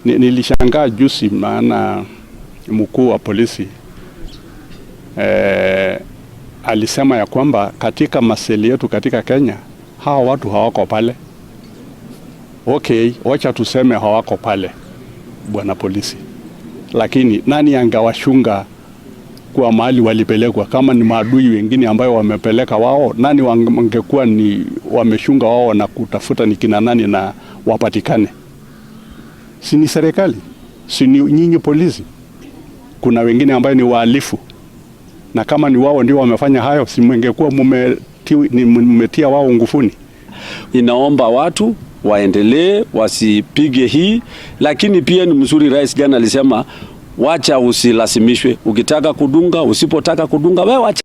Nilishangaa juzi, maana mkuu wa polisi alisema ya kwamba katika maseli yetu katika Kenya hawa watu hawako pale. Okay, wacha tuseme hawako pale, bwana polisi, lakini nani angewashunga kwa mahali walipelekwa? Kama ni maadui wengine ambayo wamepeleka wao, nani wangekuwa ni wameshunga wao na kutafuta ni kina nani na wapatikane? Si ni serikali? Si ni nyinyi polisi? Kuna wengine ambayo ni wahalifu, na kama ni wao ndio wamefanya hayo, si mngekuwa mmetia wao ngufuni? Inaomba watu waendelee, wasipige hii, lakini pia ni mzuri. Rais jana alisema wacha usilasimishwe, ukitaka kudunga, usipotaka kudunga wewe wacha.